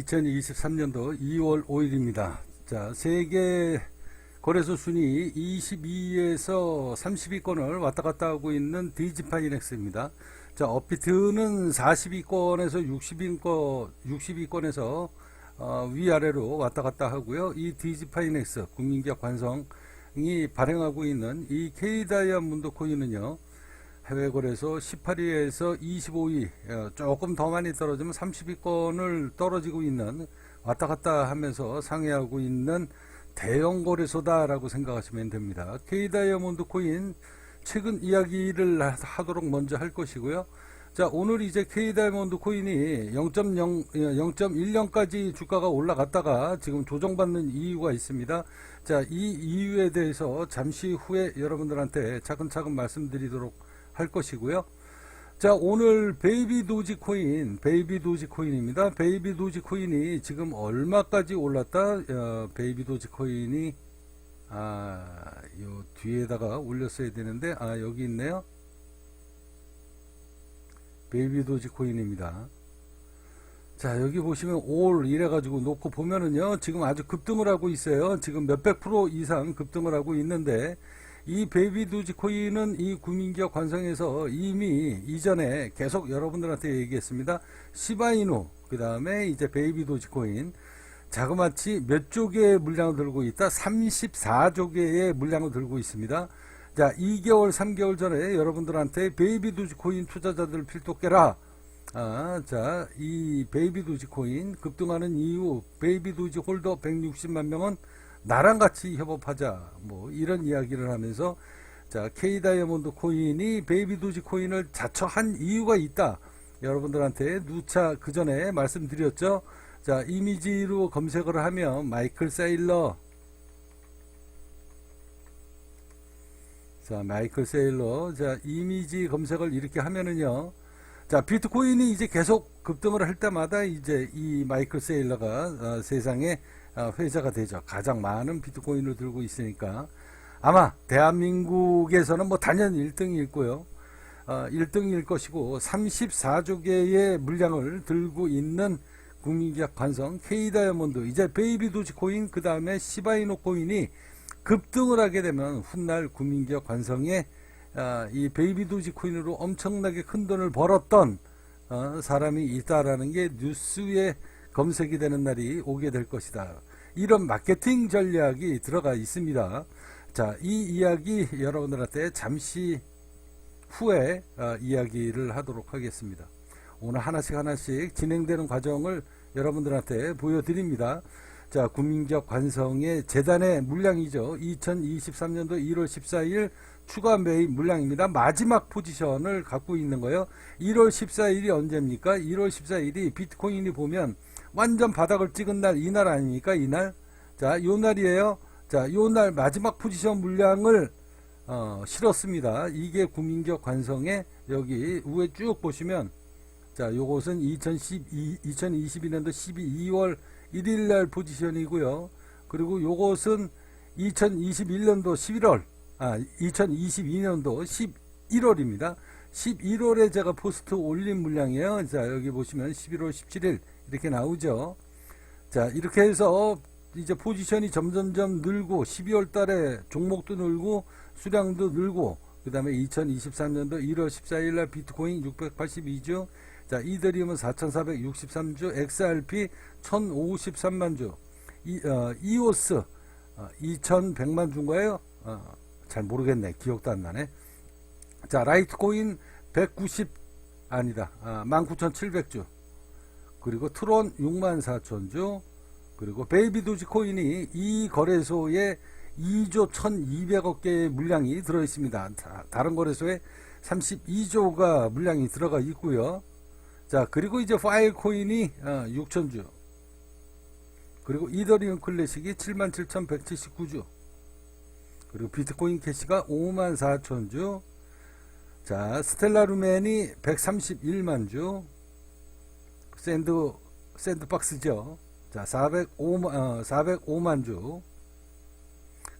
2023년도 2월 5일입니다. 자, 세계 거래소 순위 22위에서 30위권을 왔다 갔다 하고 있는 디지파이넥스입니다. 자, 업비트는 40위권에서 60위권에서 위아래로 왔다 갔다 하고요. 이 디지파이넥스 국민기업 관성이 발행하고 있는 이 K다이아몬드 코인은요, 해외 거래소 18위에서 25위, 조금 더 많이 떨어지면 30위권을 떨어지고 있는, 왔다 갔다 하면서 상회하고 있는 대형 거래소다라고 생각하시면 됩니다. K다이아몬드 코인 최근 이야기를 하도록 먼저 할 것이고요. 자, 오늘 이제 K다이아몬드 코인이 0.10까지 주가가 올라갔다가 지금 조정받는 이유가 있습니다. 자, 이 이유에 대해서 잠시 후에 여러분들한테 차근차근 말씀드리도록 할 것이고요. 자, 오늘 베이비 도지 코인입니다. 베이비 도지 코인이 지금 얼마까지 올랐다? 베이비 도지 코인이 요 뒤에다가 올렸어야 되는데, 여기 있네요. 베이비 도지 코인입니다. 자, 여기 보시면 올 이래가지고 놓고 보면은요, 지금 아주 급등을 하고 있어요. 지금 몇백 프로 이상 급등을 하고 있는데, 이 베이비 도지 코인은 이 국민기업 관성에서 이미 이전에 계속 여러분들한테 얘기했습니다. 시바이누, 그 다음에 이제 베이비 도지 코인, 자그마치 몇 조 개의 물량을 들고 있다? 34조 개의 물량을 들고 있습니다. 자, 2개월, 3개월 전에 여러분들한테 베이비 도지 코인 투자자들 필독 깨라. 자, 이 베이비 도지 코인 급등하는 이유, 베이비 도지 홀더 160만 명은 나랑 같이 협업하자, 뭐 이런 이야기를 하면서, 자, K다이아몬드 코인이 베이비 도지 코인을 자처한 이유가 있다. 여러분들한테 누차 그 전에 말씀드렸죠. 자, 이미지로 검색을 하면 마이클 세일러, 자, 마이클 세일러, 자, 이미지 검색을 이렇게 하면은요, 자, 비트코인이 이제 계속 급등을 할 때마다 이제 이 마이클 세일러가 세상에 회자가 되죠. 가장 많은 비트코인을 들고 있으니까. 아마 대한민국에서는 뭐 단연 1등일 거요. 1등일 것이고, 34조 개의 물량을 들고 있는 국민기업 관성 K다이아몬드, 이제 베이비 도지 코인, 그 다음에 시바이누 코인이 급등을 하게 되면 훗날 국민기업 관성에 이 베이비 도지 코인으로 엄청나게 큰 돈을 벌었던 사람이 있다라는 게 뉴스에 검색이 되는 날이 오게 될 것이다. 이런 마케팅 전략이 들어가 있습니다. 자, 이 이야기 여러분들한테 잠시 후에 이야기를 하도록 하겠습니다. 오늘 하나씩 진행되는 과정을 여러분들한테 보여드립니다. 자, 국민기업 관성의 재단의 물량이죠. 2023년도 1월 14일 추가 매입 물량입니다. 마지막 포지션을 갖고 있는 거예요. 1월 14일이 언제입니까? 1월 14일이 비트코인이 보면 완전 바닥을 찍은 날, 이날 아닙니까? 이날. 자, 요 날이에요. 자, 요 날 마지막 포지션 물량을 실었습니다. 이게 국민기업 관성의, 여기 위에 쭉 보시면, 자, 요것은 2022년도 2월 1일 날 포지션이고요. 그리고 요것은 2021년도 11월, 2022년도 11월입니다. 11월에 제가 포스트 올린 물량이에요. 자, 여기 보시면 11월 17일 이렇게 나오죠. 자, 이렇게 해서 이제 포지션이 점점점 늘고, 12월 달에 종목도 늘고 수량도 늘고, 그 다음에 2023년도 1월 14일 날 비트코인 682주, 자, 이더리움은 4463주, XRP 1053만 주, 이오스 2100만 주인가요? 잘 모르겠네. 기억도 안 나네. 자, 라이트코인 19,700주. 그리고 트론 64,000주. 그리고 베이비 도지 코인이 이 거래소에 2조 1200억 개의 물량이 들어 있습니다. 다른 거래소에 32조가 물량이 들어가 있고요. 자, 그리고 이제 파일 코인이 6,000주. 그리고 이더리움 클래식이 77,179주. 그리고 비트코인 캐시가 54,000주. 자, 스텔라 루멘이 131만 주. 샌드박스죠. 자, 405만 주.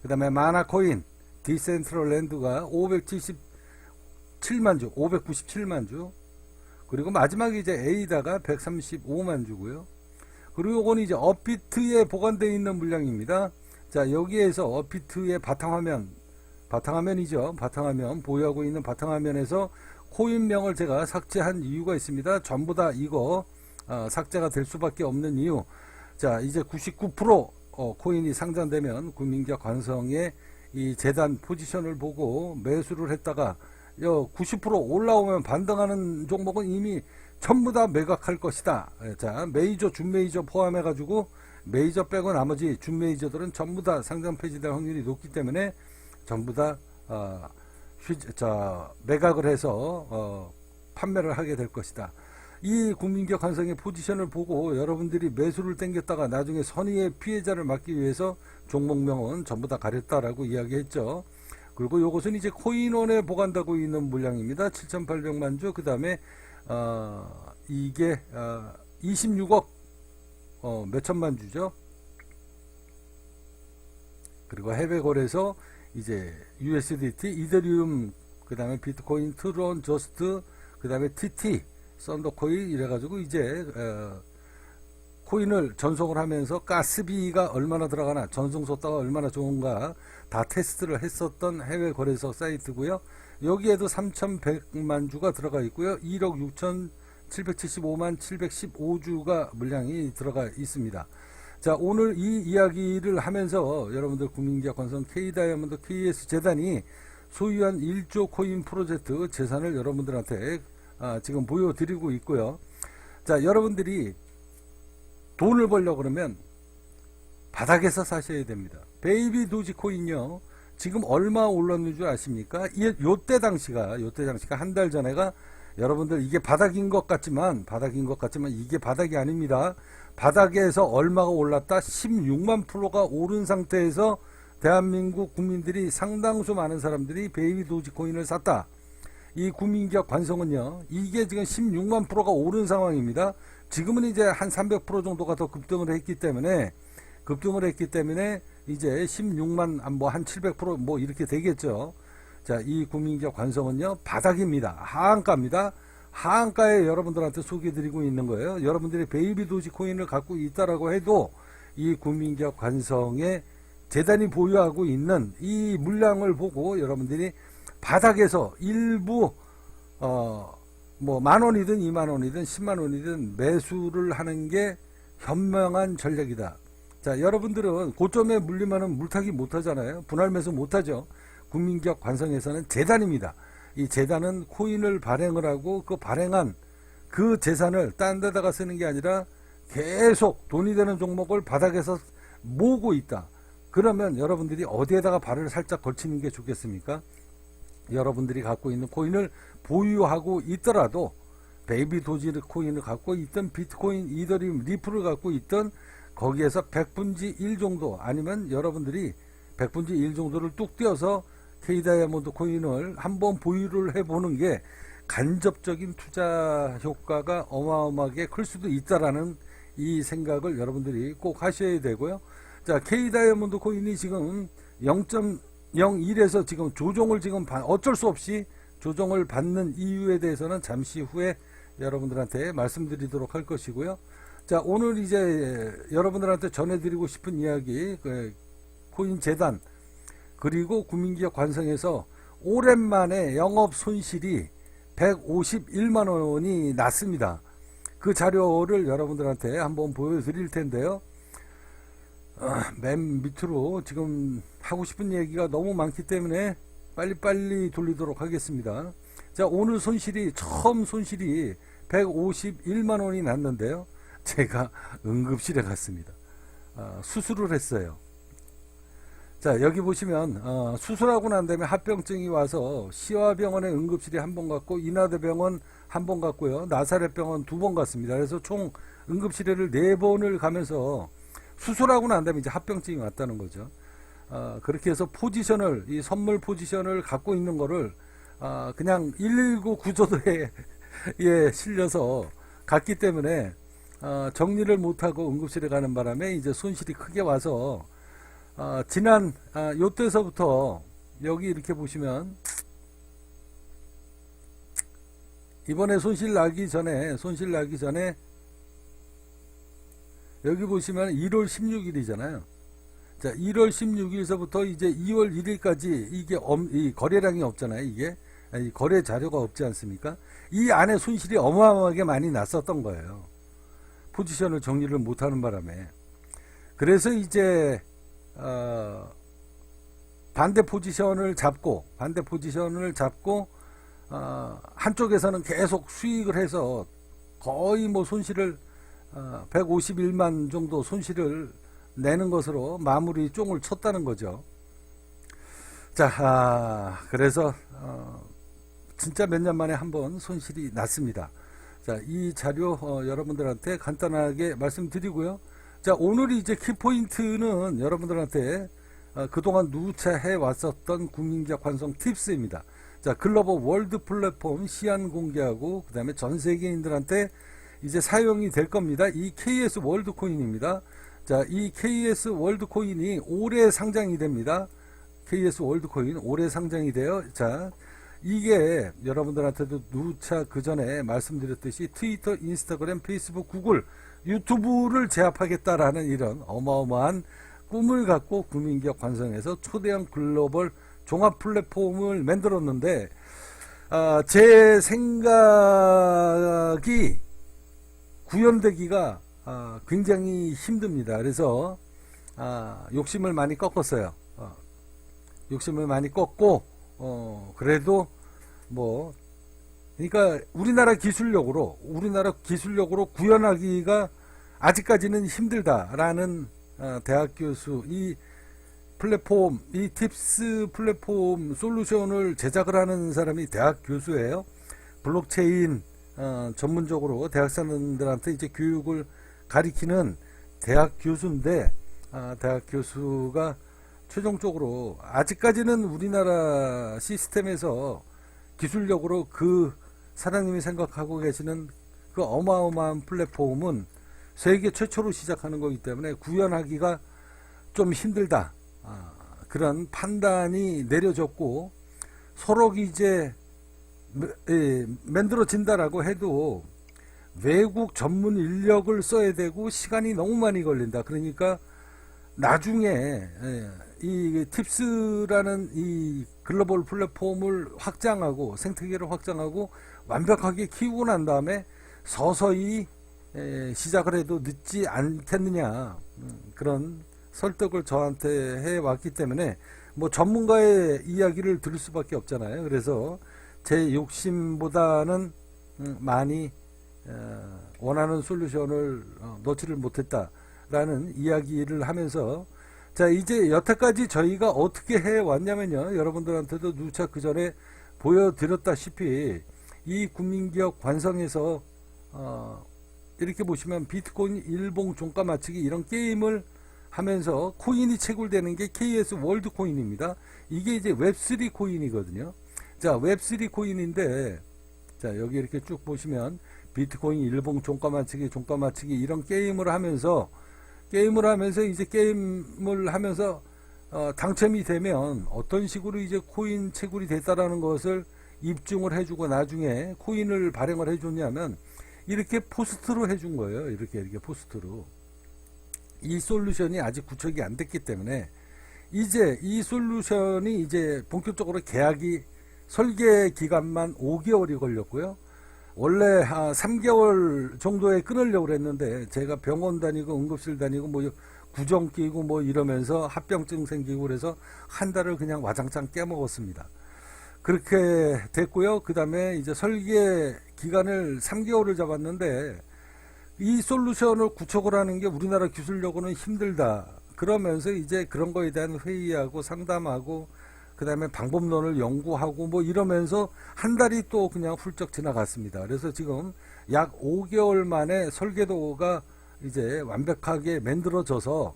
그 다음에 마나코인, 디센트럴랜드가 597만 주, 597만 주. 그리고 마지막에 이제 에이다가 135만 주고요. 그리고 요거는 이제 업비트에 보관되어 있는 물량입니다. 자, 여기에서 업비트의 바탕화면이죠. 바탕화면, 보유하고 있는 바탕화면에서 코인명을 제가 삭제한 이유가 있습니다. 전부 다 이거 삭제가 될 수밖에 없는 이유. 자, 이제 99% 코인이 상장되면 국민기업 관성의 이 재단 포지션을 보고 매수를 했다가 90% 올라오면 반등하는 종목은 이미 전부 다 매각할 것이다. 자, 메이저, 준메이저 포함해 가지고 메이저 빼고 나머지 준메이저들은 전부 다 상장 폐지될 확률이 높기 때문에 전부 다 매각을 해서 판매를 하게 될 것이다. 이 국민기업 관성의 포지션을 보고 여러분들이 매수를 땡겼다가 나중에 선의의 피해자를 막기 위해서 종목명은 전부 다 가렸다라고 이야기했죠. 그리고 이것은 이제 코인원에 보관되고 있는 물량입니다. 7,800만 주. 그 다음에 이게 26억 몇천만 주죠. 그리고 해외 거래소 이제 USDT, 이더리움, 그 다음에 비트코인, 트론, 저스트, 그 다음에 TT, 썬더코인 이래가지고 이제 코인을 전송을 하면서 가스비가 얼마나 들어가나, 전송 속도가 얼마나 좋은가 다 테스트를 했었던 해외 거래소 사이트고요. 여기에도 3,100만 주가 들어가 있고요. 1억 6,775만 715주가 물량이 들어가 있습니다. 자, 오늘 이 이야기를 하면서 여러분들 국민기업 관성 K다이아몬드 KS 재단이 소유한 1조 코인 프로젝트 재산을 여러분들한테 지금 보여드리고 있고요. 자, 여러분들이 돈을 벌려고 그러면 바닥에서 사셔야 됩니다. 베이비 도지코인요, 지금 얼마 올랐는 줄 아십니까? 요때 당시가 한 달 전에가 여러분들 이게 바닥인 것 같지만 이게 바닥이 아닙니다. 바닥에서 얼마가 올랐다? 16만 프로가 오른 상태에서 대한민국 국민들이 상당수 많은 사람들이 베이비 도지코인을 샀다. 이 국민기업 관성은요, 이게 지금 16만 프로가 오른 상황입니다. 지금은 이제 한 300% 정도가 더 급등을 했기 때문에 이제 16만 한 700% 이렇게 되겠죠. 자, 이 국민기업 관성은요, 바닥입니다. 하한가입니다. 하한가에 여러분들한테 소개해드리고 있는 거예요. 여러분들이 베이비 도지코인을 갖고 있다라고 해도 이 국민기업 관성의 재단이 보유하고 있는 이 물량을 보고 여러분들이 바닥에서 일부 만원이든 2만원이든 10만원이든 매수를 하는 게 현명한 전략이다. 자, 여러분들은 고점에 물리면은 물타기 못하잖아요. 분할 매수 못하죠. 국민기업 관성에서는 재단입니다. 이 재단은 코인을 발행을 하고 그 발행한 그 재산을 딴 데다가 쓰는 게 아니라 계속 돈이 되는 종목을 바닥에서 모으고 있다. 그러면 여러분들이 어디에다가 발을 살짝 걸치는 게 좋겠습니까? 여러분들이 갖고 있는 코인을 보유하고 있더라도 베이비 도지 코인을 갖고 있던 비트코인, 이더리움, 리플을 갖고 있던 거기에서 100분지 1 정도, 아니면 여러분들이 100분지 1 정도를 뚝 떼어서 K다이아몬드 코인을 한번 보유를 해보는 게 간접적인 투자 효과가 어마어마하게 클 수도 있다라는 이 생각을 여러분들이 꼭 하셔야 되고요. 자, K다이아몬드 코인이 지금 0.01에서 지금 조정을 어쩔 수 없이 조정을 받는 이유에 대해서는 잠시 후에 여러분들한테 말씀드리도록 할 것이고요. 자, 오늘 이제 여러분들한테 전해드리고 싶은 이야기, 코인 재단, 그리고 국민기업 관성에서 오랜만에 영업 손실이 151만 원이 났습니다. 그 자료를 여러분들한테 한번 보여드릴 텐데요. 맨 밑으로 지금 하고 싶은 얘기가 너무 많기 때문에 빨리빨리 돌리도록 하겠습니다. 자, 오늘 처음 손실이 151만 원이 났는데요. 제가 응급실에 갔습니다. 수술을 했어요. 자, 여기 보시면 수술하고 난 다음에 합병증이 와서 시화병원에 응급실에 한 번 갔고, 인하대병원 한 번 갔고요, 나사렛병원 2번 갔습니다. 그래서 총 응급실에를 4번을 가면서 수술하고 난 다음에 이제 합병증이 왔다는 거죠. 그렇게 해서 이 선물 포지션을 갖고 있는 거를 그냥 119 구조대에 실려서 갔기 때문에 정리를 못하고 응급실에 가는 바람에 이제 손실이 크게 와서 지난 요때서부터 여기 이렇게 보시면 이번에 손실 나기 전에 여기 보시면 1월 16일이잖아요. 자, 1월 16일서부터 이제 2월 1일까지 이게 이 거래량이 없잖아요. 이게 이 거래 자료가 없지 않습니까? 이 안에 손실이 어마어마하게 많이 났었던 거예요. 포지션을 정리를 못하는 바람에. 그래서 이제 반대 포지션을 잡고 한쪽에서는 계속 수익을 해서 거의 뭐 손실을 151만 정도 손실을 내는 것으로 마무리 쫑을 쳤다는 거죠. 자, 그래서 진짜 몇 년 만에 한번 손실이 났습니다. 자, 이 자료 여러분들한테 간단하게 말씀드리고요. 자, 오늘 이제 키포인트는 여러분들한테 그동안 누차해 왔었던 국민기업 환송 팁스입니다. 자, 글로벌 월드 플랫폼 시안 공개하고 그 다음에 전 세계인들한테 이제 사용이 될 겁니다. 이 KS 월드 코인입니다. 자, 이 KS 월드 코인이 올해 상장이 됩니다. KS 월드 코인 올해 상장이 돼요. 자, 이게 여러분들한테도 누차 그 전에 말씀드렸듯이 트위터, 인스타그램, 페이스북, 구글, 유튜브를 제압하겠다라는 이런 어마어마한 꿈을 갖고 국민기업 관성에서 초대형 글로벌 종합 플랫폼을 만들었는데 제 생각이 구현되기가 굉장히 힘듭니다. 그래서 욕심을 많이 꺾었어요. 욕심을 많이 꺾고 그래도 뭐 그러니까 우리나라 기술력으로 구현하기가 아직까지는 힘들다라는 대학 교수 이 플랫폼 이 팁스 플랫폼 솔루션을 제작을 하는 사람이 대학 교수예요. 블록체인 전문적으로 대학생들한테 이제 교육을 가리키는 대학 교수인데 대학 교수가 최종적으로 아직까지는 우리나라 시스템에서 기술력으로 그 사장님이 생각하고 계시는 그 어마어마한 플랫폼은 세계 최초로 시작하는 거기 때문에 구현하기가 좀 힘들다. 그런 판단이 내려졌고 서로 이제 만들어진다라고 해도 외국 전문 인력을 써야 되고 시간이 너무 많이 걸린다. 그러니까 나중에 이 팁스라는 이 글로벌 플랫폼을 확장하고 생태계를 확장하고 완벽하게 키우고 난 다음에 서서히 시작을 해도 늦지 않겠느냐 그런 설득을 저한테 해왔기 때문에 뭐 전문가의 이야기를 들을 수밖에 없잖아요. 그래서 제 욕심보다는 많이 원하는 솔루션을 넣지를 못했다라는 이야기를 하면서 자 이제 여태까지 저희가 어떻게 해왔냐면요. 여러분들한테도 누차 그 전에 보여드렸다시피 이 국민기업 관성에서 이렇게 보시면 비트코인 일봉 종가 맞추기 이런 게임을 하면서 코인이 채굴되는 게 KS 월드 코인입니다. 이게 이제 웹3 코인이거든요. 자, 웹3 코인인데, 자, 여기 이렇게 쭉 보시면 비트코인 일봉 종가 맞추기 이런 게임을 하면서 이제 게임을 하면서 당첨이 되면 어떤 식으로 이제 코인 채굴이 됐다라는 것을 입증을 해주고 나중에 코인을 발행을 해줬냐면 이렇게 포스트로 해준 거예요. 이렇게 포스트로. 이 솔루션이 아직 구축이 안 됐기 때문에 이제 이 솔루션이 이제 본격적으로 계약이 설계 기간만 5개월이 걸렸고요. 원래 3개월 정도에 끊으려고 했는데 제가 병원 다니고 응급실 다니고 뭐 구정 끼고 뭐 이러면서 합병증 생기고 그래서 한 달을 그냥 와장창 깨먹었습니다. 그렇게 됐고요. 그 다음에 이제 설계 기간을 3개월을 잡았는데 이 솔루션을 구축을 하는 게 우리나라 기술력으로는 힘들다. 그러면서 이제 그런 거에 대한 회의하고 상담하고 그 다음에 방법론을 연구하고 뭐 이러면서 한 달이 또 그냥 훌쩍 지나갔습니다. 그래서 지금 약 5개월 만에 설계도가 이제 완벽하게 만들어져서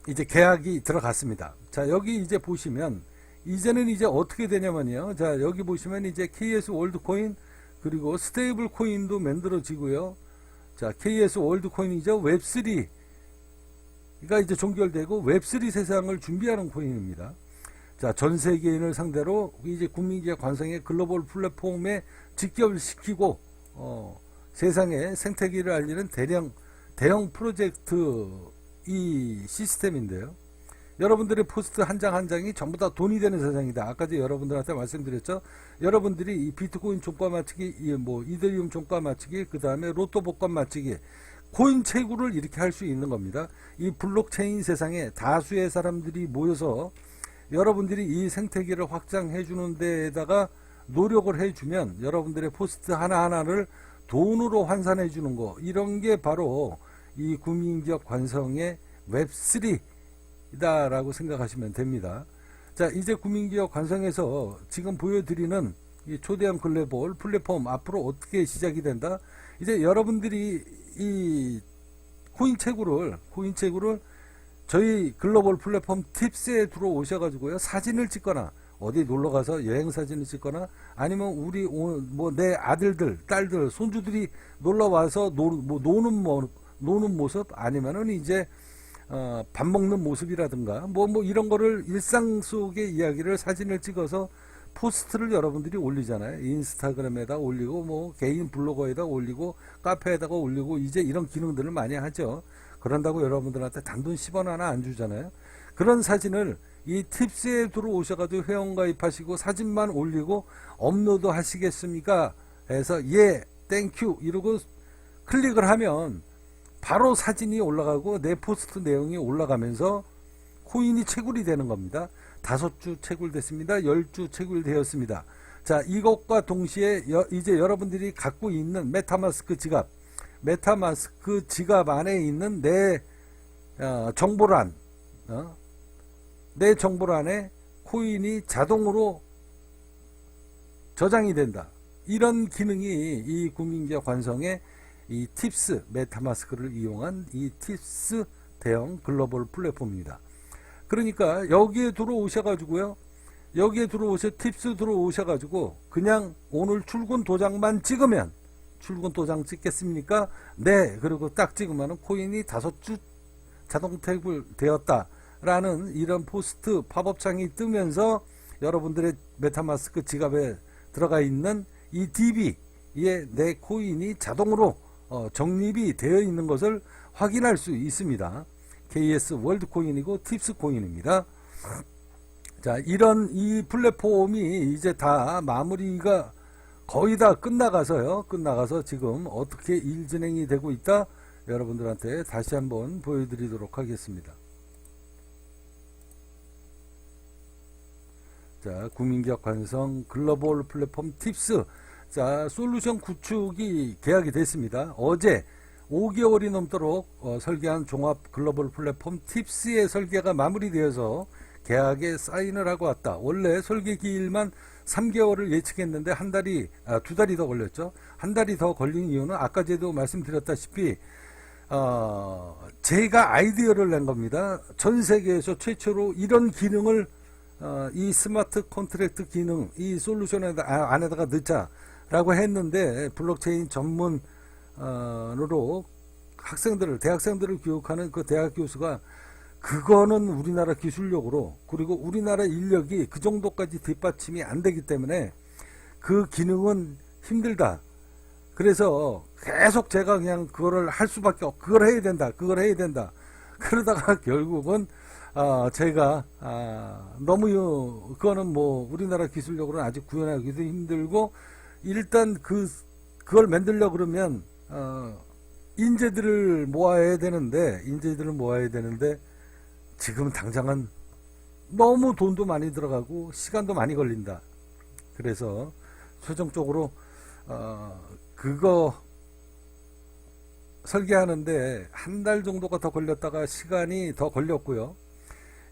이제 계약이 들어갔습니다. 자, 여기 이제 보시면 이제는 이제 어떻게 되냐면요. 자, 여기 보시면 이제 KS 월드 코인 그리고 스테이블 코인도 만들어지고요. 자, KS 월드 코인이죠. 웹3가 이제 종결되고 웹3 세상을 준비하는 코인입니다. 자, 전 세계인을 상대로 이제 국민기업 관성의 글로벌 플랫폼에 직결시키고 세상에 생태계를 알리는 대형 프로젝트 이 시스템인데요. 여러분들의 포스트 한 장 한 장이 전부 다 돈이 되는 세상이다. 아까도 여러분들한테 말씀드렸죠. 여러분들이 이 비트코인 종가 맞추기, 뭐 이더리움 종가 맞추기, 그 다음에 로또 복권 맞추기, 코인 채굴을 이렇게 할 수 있는 겁니다. 이 블록체인 세상에 다수의 사람들이 모여서 여러분들이 이 생태계를 확장해 주는 데에다가 노력을 해주면 여러분들의 포스트 하나하나를 돈으로 환산해 주는 거, 이런 게 바로 이 국민기업 관성의 웹3 이다라고 생각하시면 됩니다. 자, 이제 국민기업 관성에서 지금 보여드리는 이 초대형 글로벌 플랫폼 앞으로 어떻게 시작이 된다? 이제 여러분들이 이 코인 채굴을 저희 글로벌 플랫폼 팁스에 들어오셔가지고요, 사진을 찍거나 어디 놀러 가서 여행 사진을 찍거나 아니면 우리 뭐 내 아들들, 딸들, 손주들이 놀러 와서 노는 모습, 아니면은 이제 밥 먹는 모습이라든가 뭐 이런 거를 일상 속의 이야기를 사진을 찍어서 포스트를 여러분들이 올리잖아요. 인스타그램에다 올리고 뭐 개인 블로거에다 올리고 카페에다가 올리고 이제 이런 기능들을 많이 하죠. 그런다고 여러분들한테 단돈 10원 하나 안 주잖아요. 그런 사진을 이 팁스에 들어오셔가지고 회원가입하시고 사진만 올리고 업로드 하시겠습니까? 해서 예, 땡큐 이러고 클릭을 하면 바로 사진이 올라가고 내 포스트 내용이 올라가면서 코인이 채굴이 되는 겁니다. 5주 채굴됐습니다. 10주 채굴되었습니다. 자, 이것과 동시에 이제 여러분들이 갖고 있는 메타마스크 지갑 안에 있는 내 정보란, 내 정보란에 코인이 자동으로 저장이 된다. 이런 기능이 이 국민기업 관성의 이 팁스 메타마스크를 이용한 이 팁스 대형 글로벌 플랫폼입니다. 그러니까 여기에 들어오셔가지고요, 팁스 들어오셔가지고 그냥 오늘 출근 도장만 찍으면, 출근 도장 찍겠습니까? 네. 그리고 딱 찍으면 코인이 5주 자동 태굴 되었다라는 이런 포스트 팝업창이 뜨면서 여러분들의 메타마스크 지갑에 들어가 있는 이 DB에 내 코인이 자동으로 적립이 되어 있는 것을 확인할 수 있습니다. KS 월드코인이고 팁스 코인입니다. 자, 이런 이 플랫폼이 이제 다 마무리가 거의 다 끝나가서 지금 어떻게 일 진행이 되고 있다, 여러분들한테 다시 한번 보여드리도록 하겠습니다. 자, 국민기업 관성 글로벌 플랫폼 팁스. 자, 솔루션 구축이 계약이 됐습니다. 어제 5개월이 넘도록 설계한 종합 글로벌 플랫폼 팁스의 설계가 마무리되어서 계약에 사인을 하고 왔다. 원래 설계 기일만 3개월을 예측했는데 두 달이 더 걸렸죠. 한 달이 더 걸린 이유는 아까 제도 말씀드렸다시피 제가 아이디어를 낸 겁니다. 전 세계에서 최초로 이런 기능을 이 스마트 컨트랙트 기능 이 솔루션 안에다가 넣자라고 했는데, 블록체인 전문으로 대학생들을 교육하는 그 대학 교수가 그거는 우리나라 기술력으로, 그리고 우리나라 인력이 그 정도까지 뒷받침이 안 되기 때문에 그 기능은 힘들다. 그래서 계속 제가 그냥 그거를 할 수밖에 그걸 해야 된다. 그러다가 결국은 제가 너무 그거는 뭐 우리나라 기술력으로는 아직 구현하기도 힘들고, 일단 그걸 만들려고 그러면 인재들을 모아야 되는데 지금 당장은 너무 돈도 많이 들어가고 시간도 많이 걸린다. 그래서 최종적으로 그거 설계하는데 한 달 정도가 더 걸렸다가 시간이 더 걸렸고요.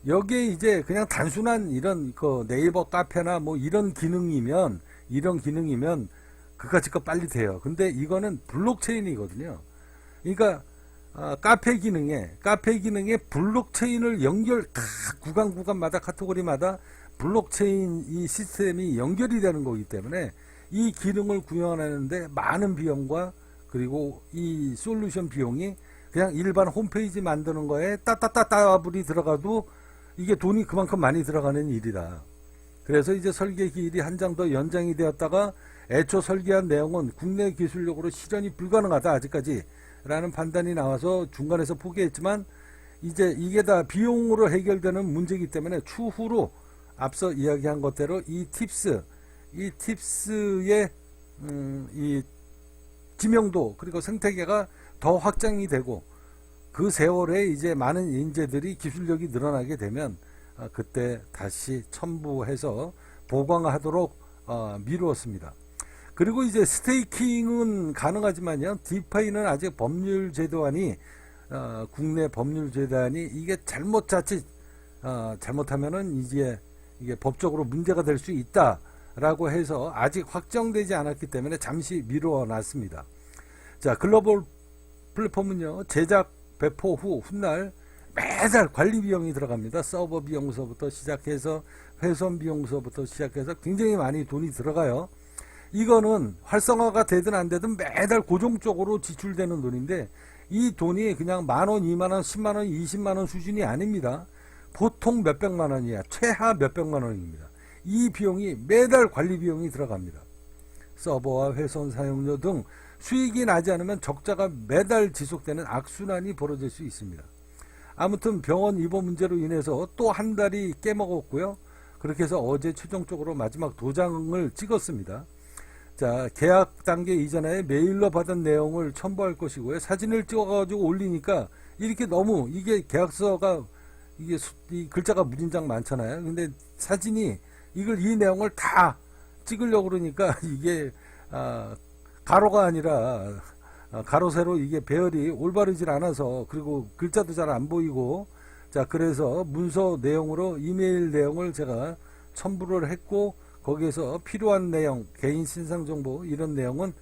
여기에 이제 그냥 단순한 이런 그 네이버 카페나 뭐 이런 기능이면 그까짓 거 빨리 돼요. 근데 이거는 블록체인이거든요. 그러니까 카페 기능에 블록체인을 다 구간마다 카테고리마다 블록체인 이 시스템이 연결이 되는 거기 때문에 이 기능을 구현하는데 많은 비용과 그리고 이 솔루션 비용이 그냥 일반 홈페이지 만드는 거에 따따따따불이 들어가도 이게 돈이 그만큼 많이 들어가는 일이다. 그래서 이제 설계 기일이 한 장 더 연장이 되었다가 애초 설계한 내용은 국내 기술력으로 실현이 불가능하다 아직까지 라는 판단이 나와서 중간에서 포기했지만 이제 이게 다 비용으로 해결되는 문제이기 때문에 추후로 앞서 이야기한 것대로 이 팁스의 이 지명도 그리고 생태계가 더 확장이 되고 그 세월에 이제 많은 인재들이 기술력이 늘어나게 되면 그때 다시 첨부해서 보강하도록 미루었습니다. 그리고 이제 스테이킹은 가능하지만요, 디파이는 아직 법률 제도안이 국내 법률 제도안이 이게 자칫 잘못하면은 이제 이게 법적으로 문제가 될 수 있다라고 해서 아직 확정되지 않았기 때문에 잠시 미뤄놨습니다. 자, 글로벌 플랫폼은요, 제작 배포 후 훗날 매달 관리 비용이 들어갑니다. 서버 비용서부터 시작해서 회선 비용서부터 시작해서 굉장히 많이 돈이 들어가요. 이거는 활성화가 되든 안 되든 매달 고정적으로 지출되는 돈인데 이 돈이 그냥 만원, 2만원, 10만원, 20만원 수준이 아닙니다. 보통 몇백만 원이야. 최하 몇백만 원입니다. 이 비용이 매달 관리 비용이 들어갑니다. 서버와 회선 사용료 등 수익이 나지 않으면 적자가 매달 지속되는 악순환이 벌어질 수 있습니다. 아무튼 병원 입원 문제로 인해서 또 한 달이 깨먹었고요. 그렇게 해서 어제 최종적으로 마지막 도장을 찍었습니다. 자, 계약 단계 이전에 메일로 받은 내용을 첨부할 것이고요. 사진을 찍어가지고 올리니까 이렇게 너무 이게 계약서가 이게 이 글자가 무진장 많잖아요. 근데 사진이 이 내용을 다 찍으려고 그러니까 이게 가로가 아니라 가로 세로 이게 배열이 올바르질 않아서 그리고 글자도 잘 안 보이고 자 그래서 문서 내용으로 이메일 내용을 제가 첨부를 했고 거기에서 필요한 내용 개인 신상 정보 이런 내용은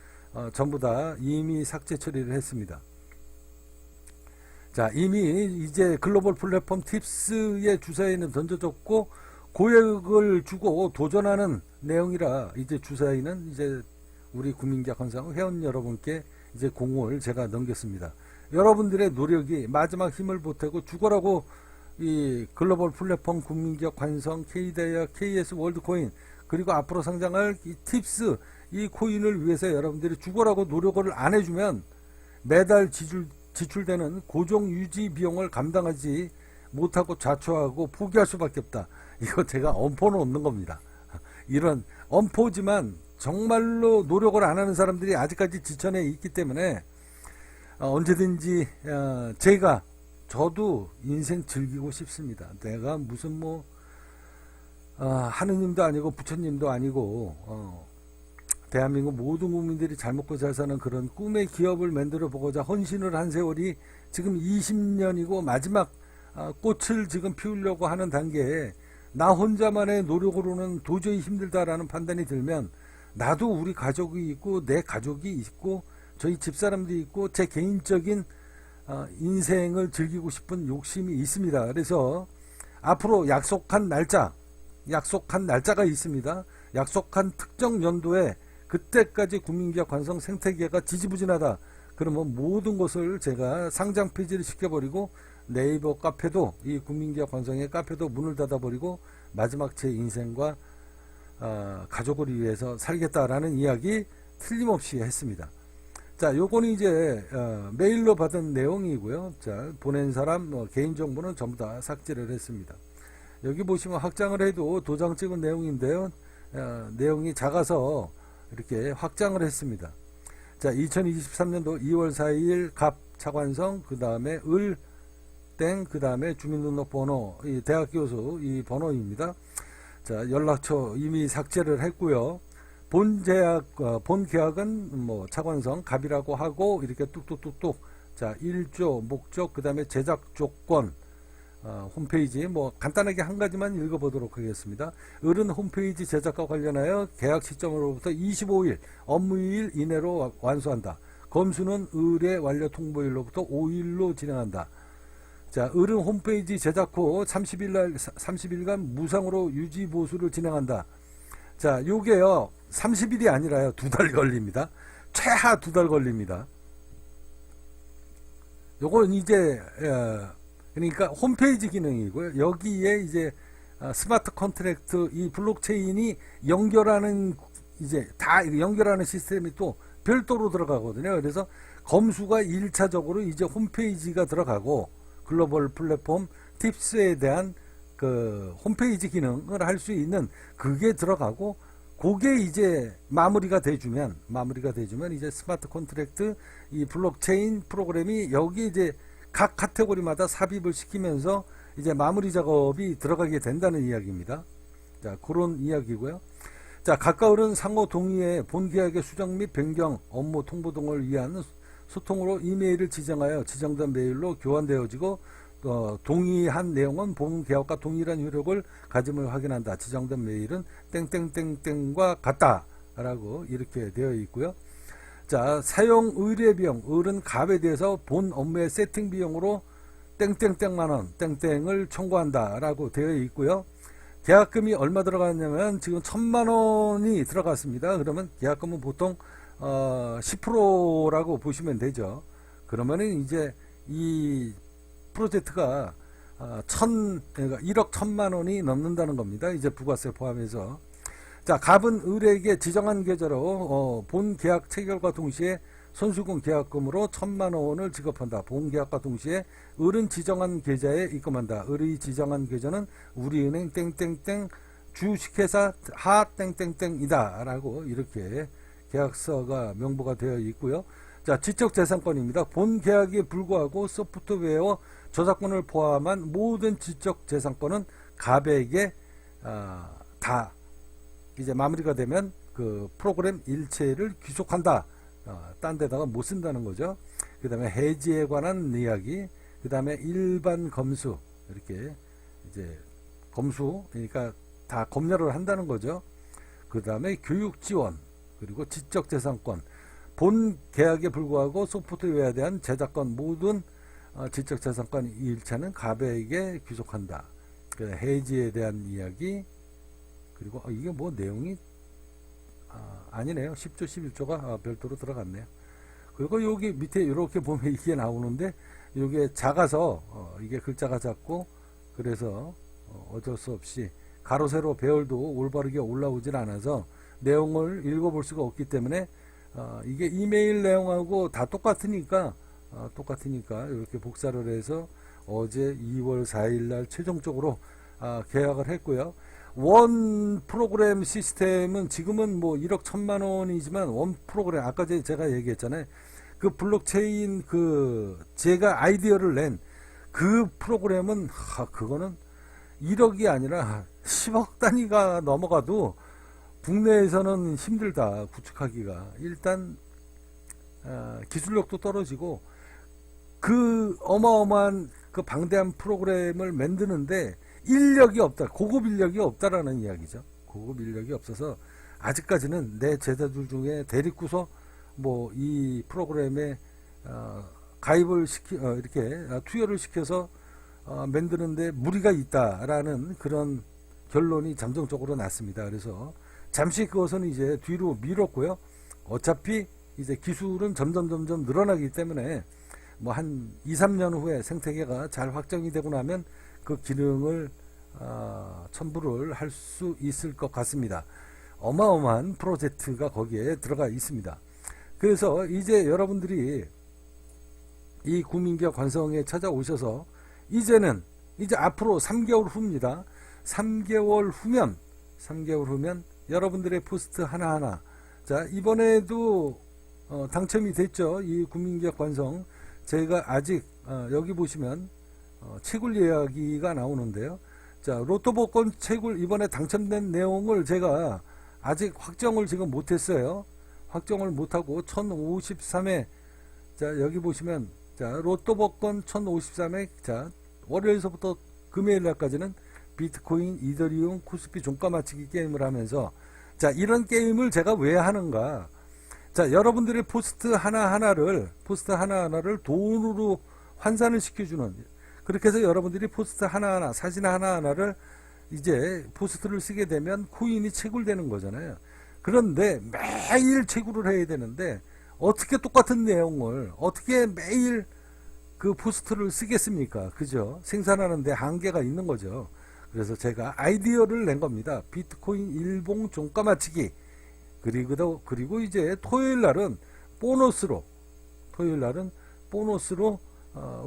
전부 다 이미 삭제 처리를 했습니다. 자 이미 이제 글로벌 플랫폼 팁스의 주사위는 던져졌고 고액을 주고 도전하는 내용이라 이제 주사위는 이제 우리 국민기업 환상 회원 여러분께 이제 공을 제가 넘겼습니다. 여러분들의 노력이 마지막 힘을 보태고 죽어라고 이 글로벌 플랫폼 국민기업 관성 K다이아 KS 월드코인 그리고 앞으로 상장할 이 팁스 이 코인을 위해서 여러분들이 죽어라고 노력을 안 해주면 매달 지출되는 고정 유지 비용을 감당하지 못하고 자초하고 포기할 수밖에 없다. 이거 제가 엄포는 없는 겁니다. 이런 엄포지만 정말로 노력을 안 하는 사람들이 아직까지 지천에 있기 때문에 언제든지 저도 인생 즐기고 싶습니다. 내가 무슨 뭐 하느님도 아니고 부처님도 아니고 대한민국 모든 국민들이 잘 먹고 잘 사는 그런 꿈의 기업을 만들어 보고자 헌신을 한 세월이 지금 20년이고 마지막 꽃을 지금 피우려고 하는 단계에 나 혼자만의 노력으로는 도저히 힘들다라는 판단이 들면 나도 우리 가족이 있고 내 가족이 있고 저희 집사람들이 있고 제 개인적인 인생을 즐기고 싶은 욕심이 있습니다. 그래서 앞으로 약속한 날짜가 있습니다. 약속한 특정 연도에 그때까지 국민기업 관성 생태계가 지지부진하다. 그러면 모든 것을 제가 상장 폐지를 시켜버리고 네이버 카페도 이 국민기업 관성의 카페도 문을 닫아버리고 마지막 제 인생과 가족을 위해서 살겠다라는 이야기 틀림없이 했습니다. 자, 요거는 이제 메일로 받은 내용이고요. 자, 보낸 사람 개인정보는 전부 다 삭제를 했습니다. 여기 보시면 확장을 해도 도장 찍은 내용인데요. 내용이 작아서 이렇게 확장을 했습니다. 자, 2023년도 2월 4일 갑 차관성 그 다음에 그 다음에 주민등록번호 이 대학 교수 이 번호입니다. 자, 연락처 이미 삭제를 했고요. 본 계약은 뭐 차관성 갑이라고 하고 이렇게 뚝뚝뚝뚝 자 1조 목적 그 다음에 제작 조건 홈페이지 뭐 간단하게 한 가지만 읽어보도록 하겠습니다. 을은 홈페이지 제작과 관련하여 계약 시점으로부터 25일 업무일 이내로 완수한다. 검수는 을의 완료 통보일로부터 5일로 진행한다. 자, 을은 홈페이지 제작 후 30일간 무상으로 유지 보수를 진행한다. 자, 요게요 30일이 아니라요 2달 걸립니다. 최하 2달 걸립니다. 요건 이제 그러니까 홈페이지 기능이고요. 여기에 이제 스마트 컨트랙트 이 블록체인이 연결하는 이제 다 연결하는 시스템이 또 별도로 들어가거든요. 그래서 검수가 1차적으로 이제 홈페이지가 들어가고 글로벌 플랫폼 팁스에 대한 그 홈페이지 기능을 할 수 있는 그게 들어가고, 그게 이제 마무리가 돼주면 이제 스마트 컨트랙트 이 블록체인 프로그램이 여기 이제 각 카테고리마다 삽입을 시키면서 이제 마무리 작업이 들어가게 된다는 이야기입니다. 자, 그런 이야기고요. 자, 가까울은 상호 동의에 본 계약의 수정 및 변경, 업무 통보 등을 위한 소통으로 이메일을 지정하여 지정된 메일로 교환되어지고, 동의한 내용은 본 계약과 동일한 효력을 가짐을 확인한다. 지정된 메일은 땡땡땡땡과 같다 라고 이렇게 되어 있고요. 자, 사용 의뢰 비용, 을은 갑에 대해서 본 업무의 세팅 비용으로 땡땡땡만원 땡땡을 청구한다 라고 되어 있고요. 계약금이 얼마 들어갔냐면 지금 1000만원이 들어갔습니다. 그러면 계약금은 보통 10%라고 보시면 되죠. 그러면은 이제 이 프로젝트가 그러니까 1억 1000만원이 넘는다는 겁니다. 이제 부가세 포함해서. 자, 갑은 을에게 지정한 계좌로 본 계약 체결과 동시에 손수금 계약금으로 1000만원을 지급한다. 본 계약과 동시에 을은 지정한 계좌에 입금한다. 을이 지정한 계좌는 우리은행 땡땡땡 주식회사 하 땡땡땡이다 라고 이렇게 계약서가 명부가 되어 있고요. 자, 지적재산권입니다. 본 계약에 불구하고 소프트웨어 저작권을 포함한 모든 지적재산권은 갑에게 다 이제 마무리가 되면 그 프로그램 일체를 귀속한다. 딴 데다가 못 쓴다는 거죠. 그 다음에 해지에 관한 이야기, 그 다음에 일반 검수, 이렇게 이제 검수, 그러니까 다 검열을 한다는 거죠. 그 다음에 교육 지원, 그리고 지적재산권, 본 계약에 불구하고 소프트웨어에 대한 제작권 모든 지적재산권 일체는 갑에게 귀속한다. 그 해지에 대한 이야기, 그리고 이게 뭐 내용이 아니네요. 10조 11조가 별도로 들어갔네요. 그리고 여기 밑에 이렇게 보면 이게 나오는데, 이게 작아서 이게 글자가 작고, 그래서 어쩔 수 없이 가로 세로 배열도 올바르게 올라오질 않아서 내용을 읽어볼 수가 없기 때문에 이게 이메일 내용하고 다 똑같으니까 이렇게 복사를 해서 어제 2월 4일 날 최종적으로 계약을 했고요. 원 프로그램 시스템은 지금은 뭐 1억 1000만 원이지만 원 프로그램, 아까 제가 얘기했잖아요. 그 블록체인 제가 아이디어를 낸 그 프로그램은 그거는 1억이 아니라 10억 단위가 넘어가도 국내에서는 힘들다, 구축하기가. 일단 기술력도 떨어지고 그 어마어마한 그 방대한 프로그램을 만드는데 인력이 없다, 고급 인력이 없다라는 이야기죠. 고급 인력이 없어서 아직까지는 내 제자들 중에 대립구서 뭐 이 프로그램에 가입을 이렇게 투여를 시켜서 만드는데 무리가 있다라는 그런 결론이 잠정적으로 났습니다. 그래서 잠시 그것은 이제 뒤로 미뤘고요. 어차피 이제 기술은 점점 늘어나기 때문에 뭐 한 2, 3년 후에 생태계가 잘 확정이 되고 나면 그 기능을 첨부를 할 수 있을 것 같습니다. 어마어마한 프로젝트가 거기에 들어가 있습니다. 그래서 이제 여러분들이 이 구민기업 관성에 찾아오셔서 이제 앞으로 3개월 후입니다. 3개월 후면 여러분들의 포스트 하나하나, 자, 이번에도 당첨이 됐죠. 이 구민기업 관성. 제가 아직 여기 보시면 채굴 이야기가 나오는데요. 자, 로또 복권 채굴 이번에 당첨된 내용을 제가 아직 확정을 지금 못했어요. 확정을 못하고 1053회, 자, 여기 보시면, 자, 로또 복권 1053회, 자, 월요일서부터 금요일 날까지는 비트코인, 이더리움, 코스피 종가 맞추기 게임을 하면서, 자, 이런 게임을 제가 왜 하는가? 자, 여러분들의 포스트 하나하나를 돈으로 환산을 시켜주는, 그렇게 해서 여러분들이 포스트 하나하나, 사진 하나하나를 이제 포스트를 쓰게 되면 코인이 채굴되는 거잖아요. 그런데 매일 채굴을 해야 되는데 어떻게 똑같은 내용을 어떻게 매일 그 포스트를 쓰겠습니까? 그죠? 생산하는데 한계가 있는 거죠. 그래서 제가 아이디어를 낸 겁니다. 비트코인 일봉 종가 맞추기. 그리고 이제 토요일 날은 보너스로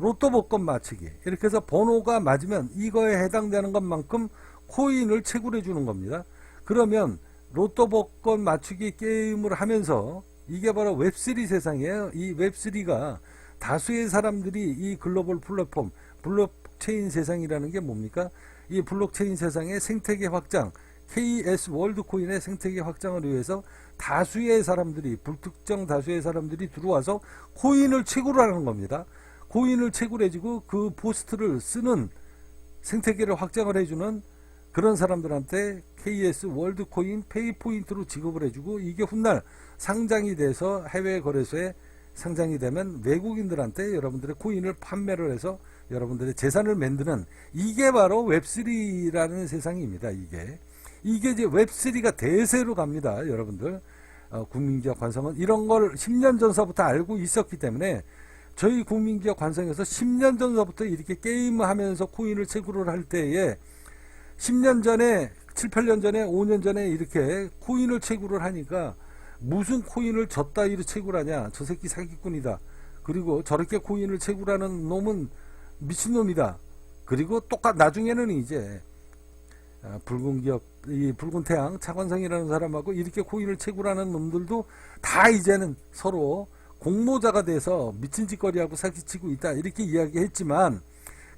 로또 복권 맞추기. 이렇게 해서 번호가 맞으면 이거에 해당되는 것만큼 코인을 채굴해 주는 겁니다. 그러면 로또 복권 맞추기 게임을 하면서 이게 바로 웹3 세상이에요. 이 웹3가 다수의 사람들이 이 글로벌 플랫폼, 블록체인 세상이라는 게 뭡니까? 이 블록체인 세상의 생태계 확장, KS 월드코인의 생태계 확장을 위해서 다수의 사람들이, 불특정 다수의 사람들이 들어와서 코인을 채굴하는 겁니다. 코인을 채굴해주고 그 포스트를 쓰는 생태계를 확장을 해주는 그런 사람들한테 KS 월드코인 페이포인트로 지급을 해주고, 이게 훗날 상장이 돼서 해외 거래소에 상장이 되면 외국인들한테 여러분들의 코인을 판매를 해서 여러분들의 재산을 만드는, 이게 바로 웹3라는 세상입니다. 이게 이제 웹3가 대세로 갑니다. 여러분들, 국민기업 관성은 이런 걸 10년 전서부터 알고 있었기 때문에 저희 국민기업 관성에서 10년 전서부터 이렇게 게임을 하면서 코인을 채굴을 할 때에 10년 전에, 7, 8년 전에, 5년 전에 이렇게 코인을 채굴을 하니까, 무슨 코인을 저따위로 채굴하냐, 저 새끼 사기꾼이다, 그리고 저렇게 코인을 채굴하는 놈은 미친놈이다, 그리고 나중에는 이제 붉은 기업, 이 붉은 태양 차관성이라는 사람하고 이렇게 코인을 채굴하는 놈들도 다 이제는 서로 공모자가 돼서 미친 짓거리하고 사기치고 있다, 이렇게 이야기했지만,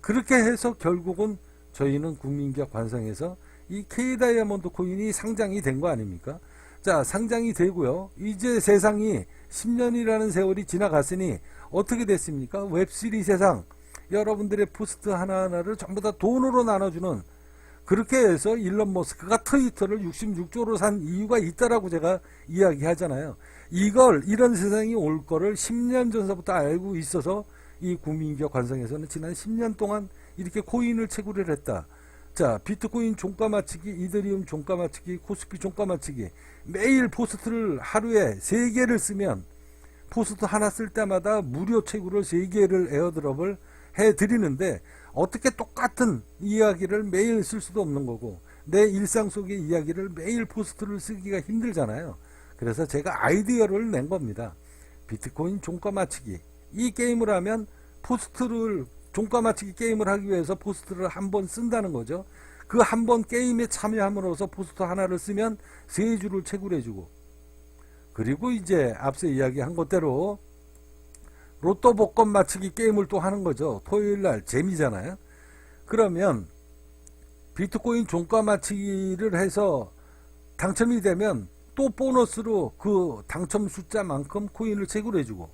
그렇게 해서 결국은 저희는 국민기업 관성에서 이 K다이아몬드 코인이 상장이 된 거 아닙니까? 자, 상장이 되고요. 이제 세상이 10년이라는 세월이 지나갔으니 어떻게 됐습니까? 웹3 세상, 여러분들의 포스트 하나하나를 전부 다 돈으로 나눠주는, 그렇게 해서 일론 머스크가 트위터를 66조로 산 이유가 있다라고 제가 이야기하잖아요. 이런 세상이 올 거를 10년 전서부터 알고 있어서 이 국민기업 관성에서는 지난 10년 동안 이렇게 코인을 채굴을 했다. 자, 비트코인 종가 맞추기, 이더리움 종가 맞추기, 코스피 종가 맞추기, 매일 포스트를 하루에 3개를 쓰면, 포스트 하나 쓸 때마다 무료 채굴을 3개를 에어드롭을 해드리는데, 어떻게 똑같은 이야기를 매일 쓸 수도 없는 거고, 내 일상 속의 이야기를 매일 포스트를 쓰기가 힘들잖아요. 그래서 제가 아이디어를 낸 겁니다. 비트코인 종가 맞추기. 이 게임을 하면 포스트를, 종가 맞추기 게임을 하기 위해서 포스트를 한 번 쓴다는 거죠. 그 한 번 게임에 참여함으로써 포스트 하나를 쓰면 3주를 채굴해주고, 그리고 이제 앞서 이야기한 것대로 로또 복권 맞추기 게임을 또 하는 거죠. 토요일날 재미잖아요. 그러면 비트코인 종가 맞추기를 해서 당첨이 되면 또 보너스로 그 당첨 숫자만큼 코인을 채굴해주고,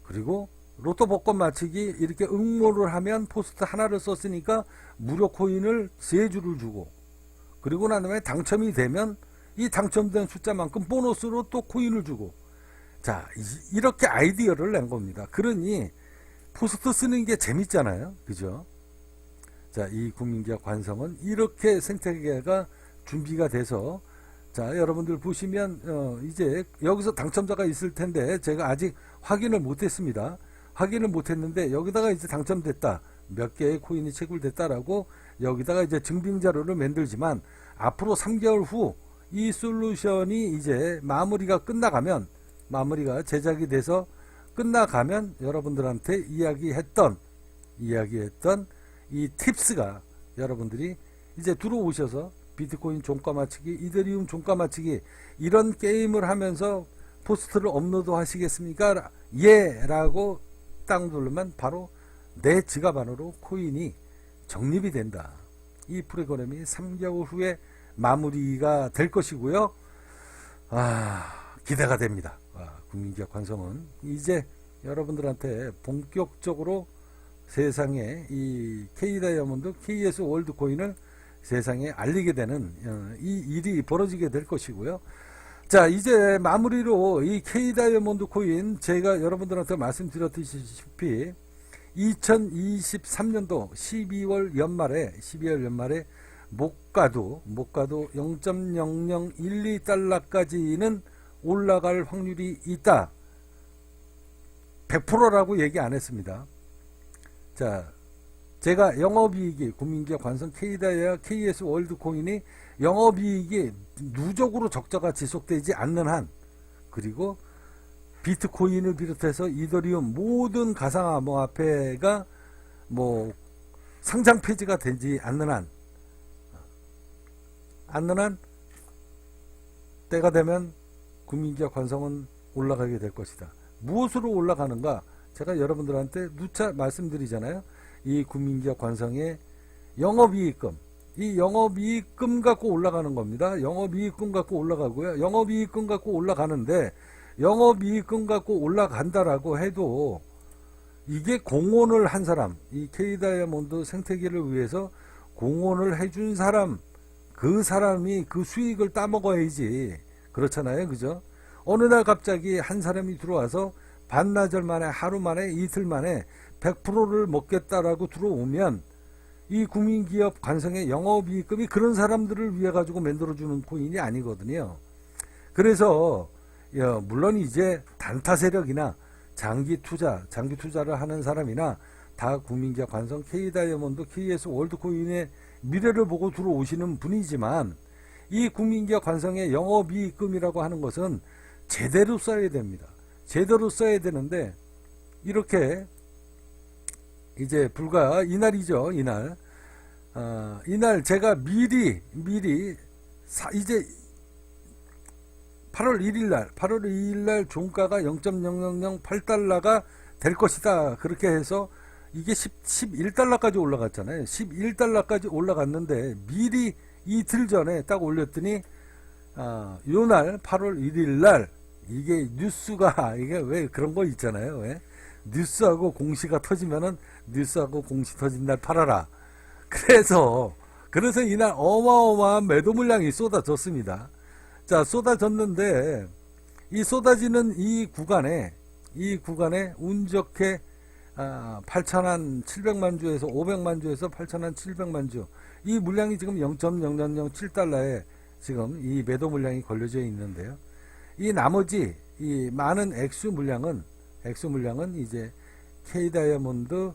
그리고 로또 복권 맞추기 이렇게 응모를 하면 포스트 하나를 썼으니까 무료 코인을 3주를 주고, 그리고 난 다음에 당첨이 되면 이 당첨된 숫자만큼 보너스로 또 코인을 주고. 자, 이렇게 아이디어를 낸 겁니다. 그러니 포스트 쓰는 게 재밌잖아요. 그죠? 자, 이 국민기업 관성은 이렇게 생태계가 준비가 돼서, 자, 여러분들 보시면 이제 여기서 당첨자가 있을 텐데 제가 아직 확인을 못했습니다. 확인을 못했는데 여기다가 이제 당첨됐다, 몇 개의 코인이 채굴됐다라고 여기다가 이제 증빙 자료를 만들지만, 앞으로 3개월 후 이 솔루션이 이제 마무리가 제작이 돼서 끝나가면 여러분들한테 이야기했던 이 팁스가 여러분들이 이제 들어오셔서 비트코인 종가 맞추기, 이더리움 종가 맞추기 이런 게임을 하면서 포스트를 업로드 하시겠습니까? 예! 라고 딱 누르면 바로 내 지갑 안으로 코인이 적립이 된다. 이 프로그램이 3개월 후에 마무리가 될 것이고요. 기대가 됩니다. 국민기업 관성은 이제 여러분들한테 본격적으로 세상에 이 K다이아몬드, KS 월드코인을 세상에 알리게 되는 이 일이 벌어지게 될 것이고요. 자, 이제 마무리로 이 K다이아몬드 코인, 제가 여러분들한테 말씀드렸듯이 2023년도 12월 연말에 못 가도 0.0012달러까지는 올라갈 확률이 있다. 100%라고 얘기 안 했습니다. 자, 제가 영업이익이 국민기업 관성 K다이아 KS 월드코인이 영업이익이 누적으로 적자가 지속되지 않는 한, 그리고 비트코인을 비롯해서 이더리움 모든 가상암호화폐가 뭐 상장 폐지가 되지 않는 한 때가 되면 국민기업 관성은 올라가게 될 것이다. 무엇으로 올라가는가? 제가 여러분들한테 누차 말씀드리잖아요. 이 국민기업 관성의 영업이익금, 이 영업이익금 갖고 올라가는 겁니다. 영업이익금 갖고 올라가고요. 영업이익금 갖고 올라가는데, 영업이익금 갖고 올라간다라고 해도 이게 공헌을 한 사람, 이 K다이아몬드 생태계를 위해서 공헌을 해준 사람, 그 사람이 그 수익을 따먹어야지. 그렇잖아요, 그죠? 어느 날 갑자기 한 사람이 들어와서 반나절 만에, 하루 만에, 이틀 만에 100%를 먹겠다라고 들어오면 이 국민기업 관성의 영업이익금이 그런 사람들을 위해 가지고 만들어주는 코인이 아니거든요. 그래서 물론 이제 단타 세력이나 장기 투자를 하는 사람이나 다 국민기업 관성 K다이아몬드 KS 월드코인의 미래를 보고 들어오시는 분이지만, 이 국민기업 관성의 영업이익금이라고 하는 것은 제대로 써야 됩니다. 제대로 써야 되는데, 이렇게 이제 불과 이날이죠. 이날 제가 미리 이제 8월 1일날 종가가 0.0008달러가 될 것이다. 그렇게 해서 이게 11달러까지 올라갔잖아요. 11달러까지 올라갔는데 미리 이틀 전에 딱 올렸더니 요날 8월 1일날 이게 뉴스가, 이게 왜 그런 거 있잖아요. 왜? 뉴스하고 공시가 터지면은 뉴스하고 공시 터진 날 팔아라. 그래서 이날 어마어마한 매도 물량이 쏟아졌습니다. 자, 쏟아졌는데 이 쏟아지는 이 구간에 운 좋게 8,700만 주에서 500만 주에서 8,700만 주, 이 물량이 지금 0.0007달러에 지금 이 매도 물량이 걸려져 있는데요. 이 나머지 이 많은 액수 물량은 이제 K다이아몬드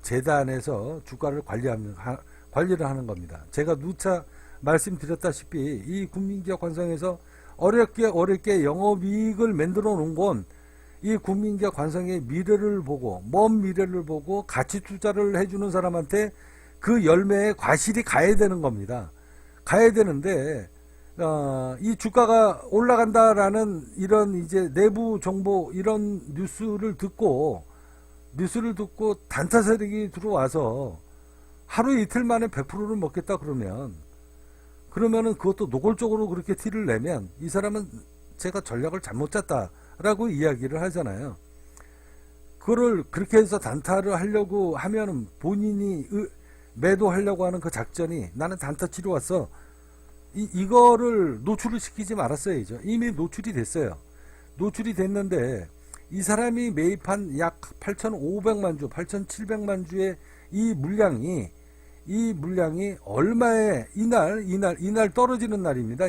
재단에서 주가를 관리를 하는 겁니다. 제가 누차 말씀드렸다시피 이 국민기업 관성에서 어렵게 영업이익을 만들어 놓은 건 이 국민기업 관성의 미래를 보고, 먼 미래를 보고 가치 투자를 해주는 사람한테 그 열매의 과실이 가야 되는 겁니다. 가야 되는데 이 주가가 올라간다라는 이런 이제 내부 정보, 이런 뉴스를 듣고 단타 세력이 들어와서 하루 이틀 만에 100%를 먹겠다 그러면은 그것도 노골적으로 그렇게 티를 내면 이 사람은 제가 전략을 잘못 짰다라고 이야기를 하잖아요. 그거를 그렇게 해서 단타를 하려고 하면은 본인이 매도하려고 하는 그 작전이, 나는 단타 치러 왔어, 이거를 노출을 시키지 말았어야죠. 이미 노출이 됐어요. 노출이 됐는데 이 사람이 매입한 약 8,500만 주, 8,700만 주의 이 물량이 얼마에 이날 떨어지는 날입니다.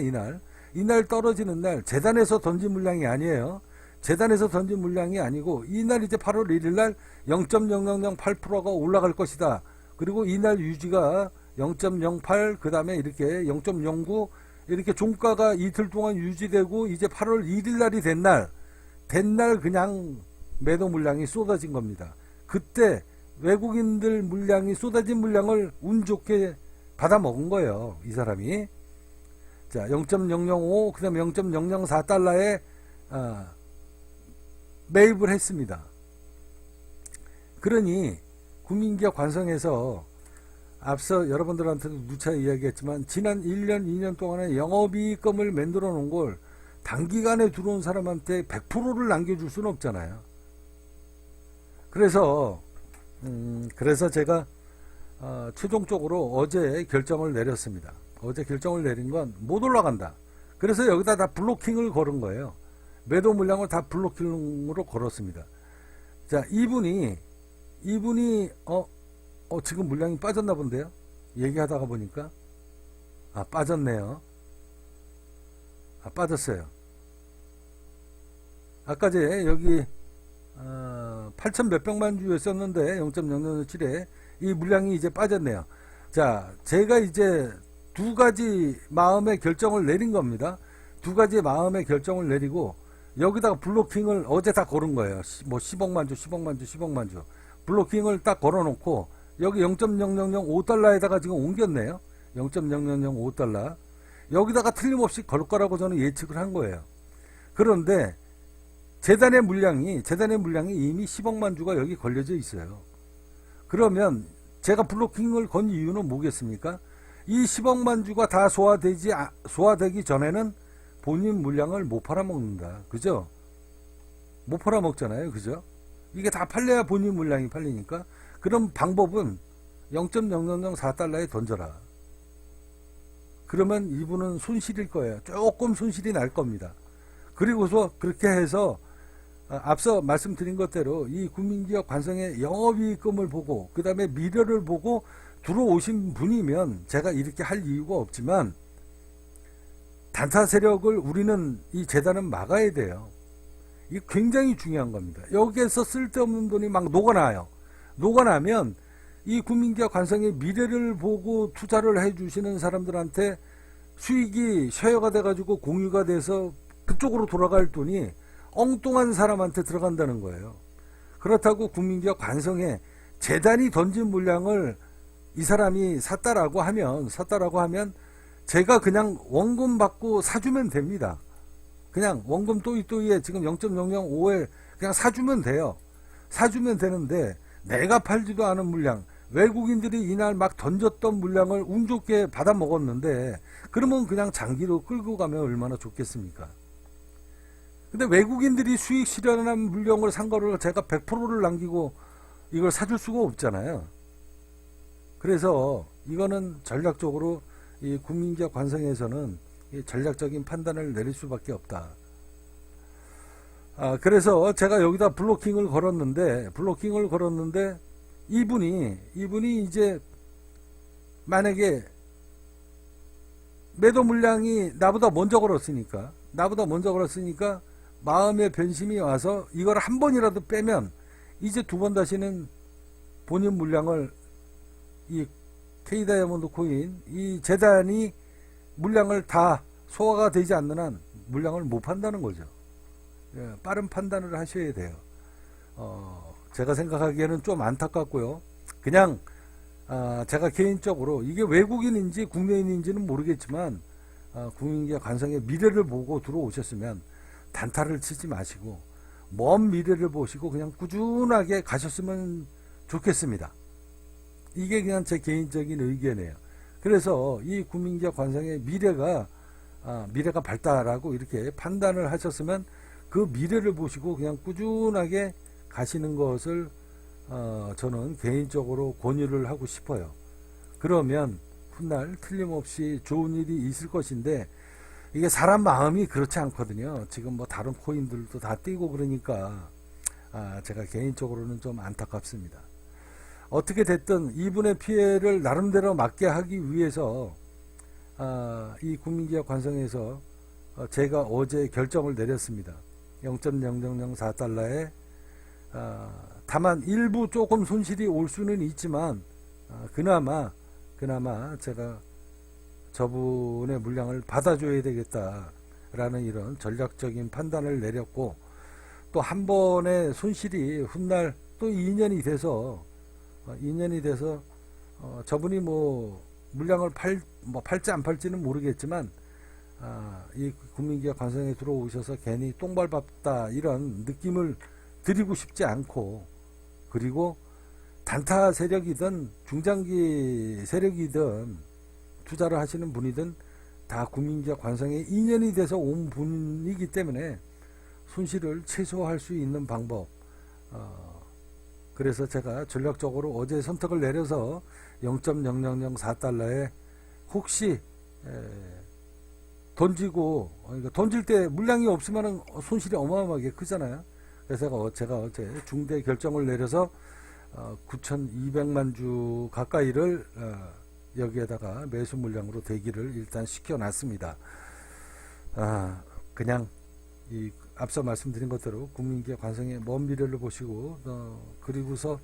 이날 떨어지는 날 재단에서 던진 물량이 아니에요. 재단에서 던진 물량이 아니고 이날 이제 8월 1일 날 0.0008%가 올라갈 것이다. 그리고 이날 유지가 0.08, 그 다음에 이렇게 0.09, 이렇게 종가가 이틀 동안 유지되고 이제 8월 1일 날이 된 날 그냥 매도 물량이 쏟아진 겁니다. 그때 외국인들 물량이 쏟아진 물량을 운 좋게 받아 먹은 거예요. 이 사람이. 자, 0.005, 그 다음에 0.004달러에 매입을 했습니다. 그러니 국민기업 관성에서 앞서 여러분들한테도 누차 이야기했지만 지난 1년, 2년 동안에 영업이익금을 만들어 놓은 걸 단기간에 들어온 사람한테 100%를 남겨줄 수는 없잖아요. 그래서 제가 최종적으로 어제 결정을 내렸습니다. 어제 결정을 내린 건 못 올라간다. 그래서 여기다 다 블로킹을 걸은 거예요. 매도 물량을 다 블로킹으로 걸었습니다. 자, 이분이 지금 물량이 빠졌나 본데요. 얘기하다가 보니까 빠졌네요. 빠졌어요. 아까 여기 8천 몇백만 주였었는데 0.007에 이 물량이 이제 빠졌네요. 자, 제가 이제 두 가지 마음의 결정을 내린 겁니다. 두 가지 마음의 결정을 내리고 여기다가 블로킹을 어제 다 걸은 거예요. 뭐 10억만 주, 10억만 주, 10억만 주. 블로킹을 딱 걸어놓고 여기 0.0005달러에다가 지금 옮겼네요. 0.0005달러. 여기다가 틀림없이 걸 거라고 저는 예측을 한 거예요. 그런데 재단의 물량이 이미 10억만 주가 여기 걸려져 있어요. 그러면 제가 블로킹을 건 이유는 뭐겠습니까? 이 10억만 주가 다 소화되기 전에는 본인 물량을 못 팔아먹는다. 그죠? 못 팔아먹잖아요. 그죠? 이게 다 팔려야 본인 물량이 팔리니까. 그럼 방법은 0.0004달러에 던져라. 그러면 이분은 손실일 거예요. 조금 손실이 날 겁니다. 그리고서 그렇게 해서 앞서 말씀드린 것대로 이 국민기업 관성의 영업이익금을 보고 그 다음에 미래를 보고 들어오신 분이면 제가 이렇게 할 이유가 없지만 단타 세력을 우리는 이 재단은 막아야 돼요. 이게 굉장히 중요한 겁니다. 여기에서 쓸데없는 돈이 막 녹아나요. 녹아나면 이 국민기업 관성의 미래를 보고 투자를 해주시는 사람들한테 수익이 쉐어가 돼가지고 공유가 돼서 그쪽으로 돌아갈 돈이 엉뚱한 사람한테 들어간다는 거예요. 그렇다고 국민기업 관성에 재단이 던진 물량을 이 사람이 샀다라고 하면 제가 그냥 원금 받고 사주면 됩니다. 그냥 원금 또이또이에 지금 0.005에 그냥 사주면 돼요. 사주면 되는데 내가 팔지도 않은 물량, 외국인들이 이날 막 던졌던 물량을 운 좋게 받아 먹었는데 그러면 그냥 장기로 끌고 가면 얼마나 좋겠습니까? 근데 외국인들이 수익 실현한 물량을 산 거를 제가 100%를 남기고 이걸 사줄 수가 없잖아요. 그래서 이거는 전략적으로 이 국민기업 관성에서는 이 전략적인 판단을 내릴 수밖에 없다. 그래서 제가 여기다 블로킹을 걸었는데 이분이 이제 만약에 매도 물량이 나보다 먼저 걸었으니까 마음의 변심이 와서 이걸 한 번이라도 빼면 이제 두 번 다시는 본인 물량을 이 K다이아몬드 코인 이 재단이 물량을 다 소화가 되지 않는 한 물량을 못 판다는 거죠. 예, 빠른 판단을 하셔야 돼요. 제가 생각하기에는 좀 안타깝고요. 그냥 제가 개인적으로 이게 외국인인지 국내인인지는 모르겠지만 국민기업 관성의 미래를 보고 들어오셨으면 단타를 치지 마시고 먼 미래를 보시고 그냥 꾸준하게 가셨으면 좋겠습니다. 이게 그냥 제 개인적인 의견이에요. 그래서 이 국민기업 관성의 미래가 밝다라고 이렇게 판단을 하셨으면 그 미래를 보시고 그냥 꾸준하게 가시는 것을 저는 개인적으로 권유를 하고 싶어요. 그러면 훗날 틀림없이 좋은 일이 있을 것인데 이게 사람 마음이 그렇지 않거든요. 지금 뭐 다른 코인들도 다 뛰고 그러니까 제가 개인적으로는 좀 안타깝습니다. 어떻게 됐든 이분의 피해를 나름대로 막게 하기 위해서 이 국민기업 관성에서 제가 어제 결정을 내렸습니다. 0.0004달러에 다만 일부 조금 손실이 올 수는 있지만 그나마 제가 저분의 물량을 받아줘야 되겠다라는 이런 전략적인 판단을 내렸고 또 한 번의 손실이 훗날 또 2년이 돼서 저분이 뭐 물량을 팔지 안 팔지는 모르겠지만 이 국민기업 관성에 들어오셔서 괜히 똥 밟았다 이런 느낌을 드리고 싶지 않고 그리고 단타 세력이든 중장기 세력이든 투자를 하시는 분이든 다 국민기업 관성에 인연이 돼서 온 분이기 때문에 손실을 최소화할 수 있는 방법 그래서 제가 전략적으로 어제 선택을 내려서 0.0004달러에 혹시 던질 때 물량이 없으면 손실이 어마어마하게 크잖아요. 그래서 제가 어제 중대 결정을 내려서 9,200만 주 가까이를 여기에다가 매수 물량으로 대기를 일단 시켜놨습니다. 그냥 이 앞서 말씀드린 것대로 국민기업 관성의 먼 미래를 보시고 그리고서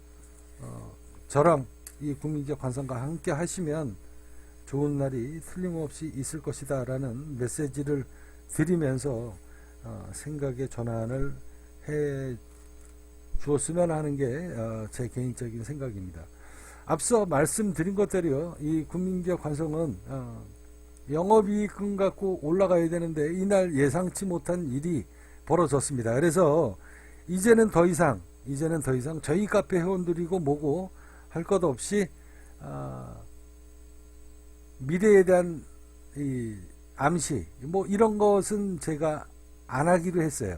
저랑 이 국민적 관성과 함께 하시면 좋은 날이 틀림없이 있을 것이다 라는 메시지를 드리면서 생각의 전환을 해 주었으면 하는 게 제 개인적인 생각입니다. 앞서 말씀드린 것대로요, 이 국민적 관성은 영업이익금 갖고 올라가야 되는데 이날 예상치 못한 일이 벌어졌습니다. 그래서 이제는 더 이상 저희 카페 회원들이고 뭐고 할 것 없이 미래에 대한 이 암시 뭐 이런 것은 제가 안 하기로 했어요.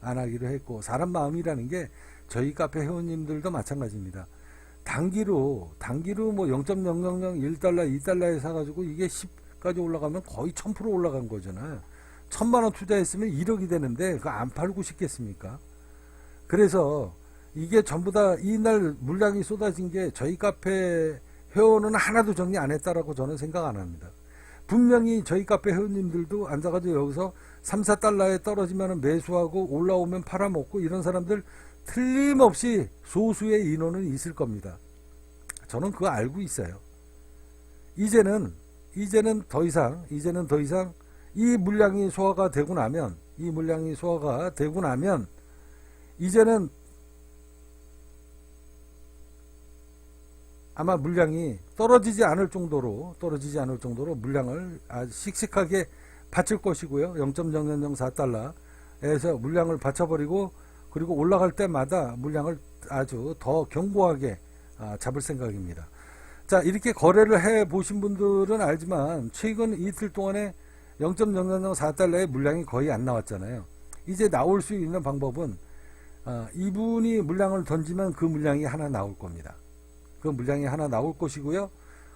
안 하기로 했고, 사람 마음이라는 게 저희 카페 회원님들도 마찬가지입니다. 단기로 뭐 0.0001달러 2달러에 사가지고 이게 10까지 올라가면 거의 1000% 올라간 거잖아요. 1000만원 투자했으면 1억이 되는데 그거 안 팔고 싶겠습니까? 그래서 이게 전부 다 이날 물량이 쏟아진 게 저희 카페 회원은 하나도 정리 안 했다라고 저는 생각 안 합니다. 분명히 저희 카페 회원님들도 앉아가지고 여기서 3, 4달러에 떨어지면 매수하고 올라오면 팔아먹고 이런 사람들 틀림없이 소수의 인원은 있을 겁니다. 저는 그거 알고 있어요. 이제는 더 이상 이 물량이 소화가 되고 나면 이제는 아마 물량이 떨어지지 않을 정도로 물량을 아주 씩씩하게 받칠 것이고요. 0.0004달러에서 물량을 받쳐버리고, 그리고 올라갈 때마다 물량을 아주 더 견고하게 잡을 생각입니다. 자, 이렇게 거래를 해 보신 분들은 알지만 최근 이틀 동안에 0.0004달러의 물량이 거의 안 나왔잖아요. 이제 나올 수 있는 방법은 이분이 물량을 던지면 그 물량이 하나 나올 겁니다. 그 물량이 하나 나올 것이고요.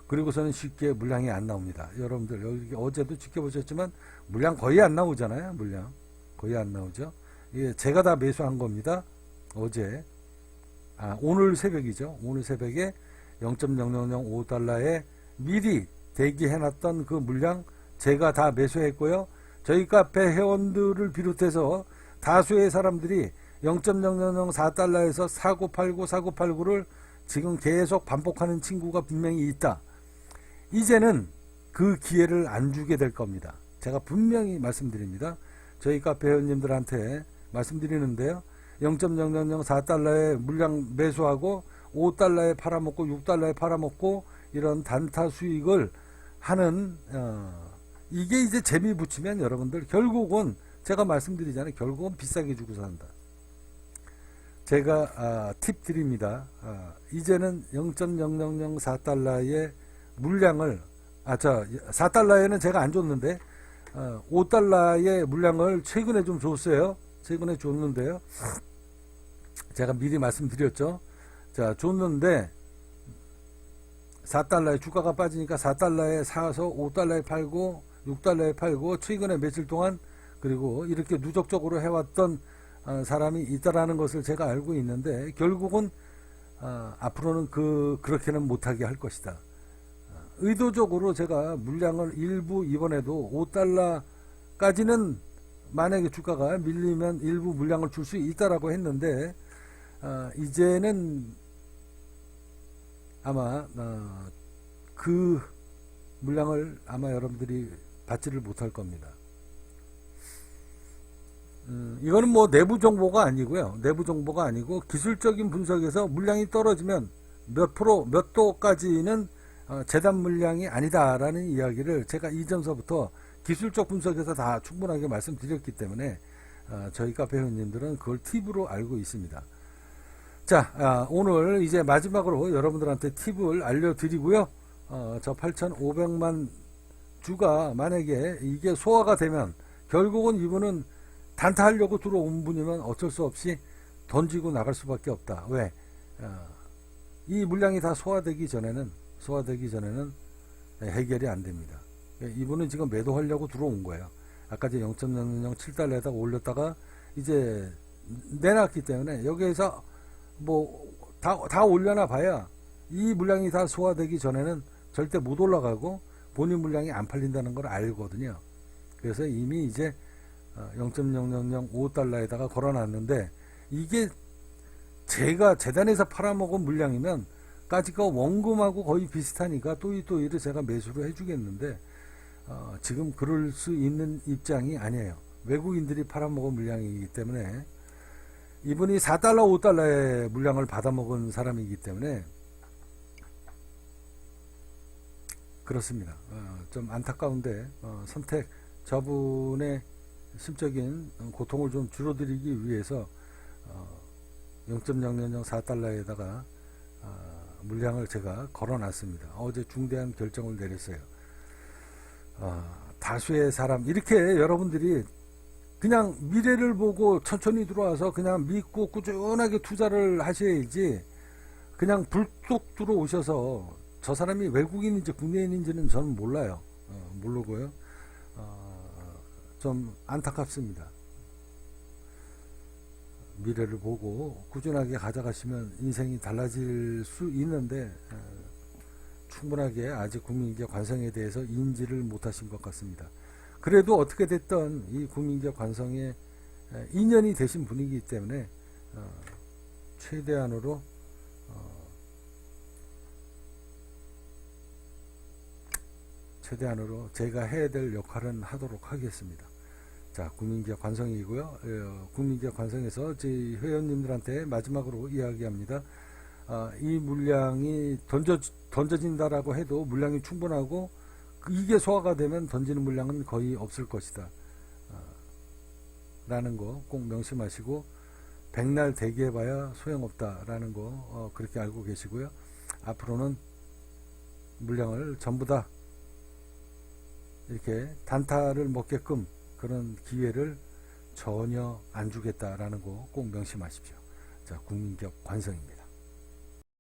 그리고서는 쉽게 물량이 안 나옵니다. 여러분들 여기 어제도 지켜보셨지만 물량 거의 안 나오잖아요. 물량 거의 안 나오죠. 예, 제가 다 매수한 겁니다. 어제 오늘 새벽이죠. 오늘 새벽에 0.0005달러에 미리 대기해놨던 그 물량 제가 다 매수했고요. 저희 카페 회원들을 비롯해서 다수의 사람들이 0.0004달러에서 사고 팔고를 지금 계속 반복하는 친구가 분명히 있다. 이제는 그 기회를 안 주게 될 겁니다. 제가 분명히 말씀드립니다. 저희 카페 회원님들한테 말씀드리는데요. 0.0004달러에 물량 매수하고 5달러에 팔아먹고 6달러에 팔아먹고 이런 단타 수익을 하는 이게 이제 재미 붙이면 여러분들 결국은 제가 말씀드리잖아요. 결국은 비싸게 주고 산다. 제가 팁 드립니다. 이제는 0.0004달러의 물량을 4달러에는 제가 안 줬는데 5달러의 물량을 최근에 좀 줬어요. 최근에 줬는데요. 제가 미리 말씀드렸죠. 자, 줬는데 4달러에 주가가 빠지니까 4달러에 사서 5달러에 팔고 6달러에 팔고 최근에 며칠 동안 그리고 이렇게 누적적으로 해왔던 사람이 있다라는 것을 제가 알고 있는데 결국은 앞으로는 그렇게는 못하게 할 것이다. 의도적으로 제가 물량을 일부 이번에도 5달러까지는 만약에 주가가 밀리면 일부 물량을 줄 수 있다라고 했는데 이제는 아마 그 물량을 아마 여러분들이 받지를 못할 겁니다. 이거는 뭐 내부 정보가 아니고요. 내부 정보가 아니고 기술적인 분석에서 물량이 떨어지면 몇 도까지는 재단 물량이 아니다라는 이야기를 제가 이전서부터 기술적 분석에서 다 충분하게 말씀드렸기 때문에 저희 카페 회원님들은 그걸 팁으로 알고 있습니다. 자, 오늘 이제 마지막으로 여러분들한테 팁을 알려드리고요. 저 8,500만 주가 만약에 이게 소화가 되면 결국은 이분은 단타하려고 들어온 분이면 어쩔 수 없이 던지고 나갈 수밖에 없다. 왜? 이 물량이 다 소화되기 전에는 해결이 안 됩니다. 이분은 지금 매도하려고 들어온 거예요. 아까 이제 0.007달러에다가 올렸다가 이제 내놨기 때문에 여기에서 뭐 다 올려놔 봐야 이 물량이 다 소화되기 전에는 절대 못 올라가고 본인 물량이 안 팔린다는 걸 알거든요. 그래서 이미 이제 0.0005달러에다가 걸어놨는데 이게 제가 재단에서 팔아먹은 물량이면 까지가 원금하고 거의 비슷하니까 또이또이를 제가 매수를 해주겠는데 지금 그럴 수 있는 입장이 아니에요. 외국인들이 팔아먹은 물량이기 때문에 이분이 4달러 5달러의 물량을 받아먹은 사람이기 때문에 그렇습니다. 좀 안타까운데 선택 저분의 심적인 고통을 좀 줄어들이기 위해서 0.000 4달러에다가 물량을 제가 걸어놨습니다. 어제 중대한 결정을 내렸어요. 다수의 사람 이렇게 여러분들이 그냥 미래를 보고 천천히 들어와서 그냥 믿고 꾸준하게 투자를 하셔야지 그냥 불뚝 들어오셔서 저 사람이 외국인인지 국내인인지는 저는 몰라요. 모르고요. 좀 안타깝습니다. 미래를 보고 꾸준하게 가져가시면 인생이 달라질 수 있는데 충분하게 아직 국민기업 관성에 대해서 인지를 못하신 것 같습니다. 그래도 어떻게 됐든 이 국민기업 관성에 인연이 되신 분이기 때문에 최대한으로 제가 해야 될 역할은 하도록 하겠습니다. 자, 국민기업 관성이고요. 국민기업 관성에서 저희 회원님들한테 마지막으로 이야기합니다. 이 물량이 던져진다라고 해도 물량이 충분하고 이게 소화가 되면 던지는 물량은 거의 없을 것이다. 라는 거 꼭 명심하시고 백날 대기해봐야 소용없다라는 거 그렇게 알고 계시고요. 앞으로는 물량을 전부 다 이렇게 단타를 먹게끔 그런 기회를 전혀 안 주겠다라는 거 꼭 명심하십시오. 자, 국민기업 관성입니다.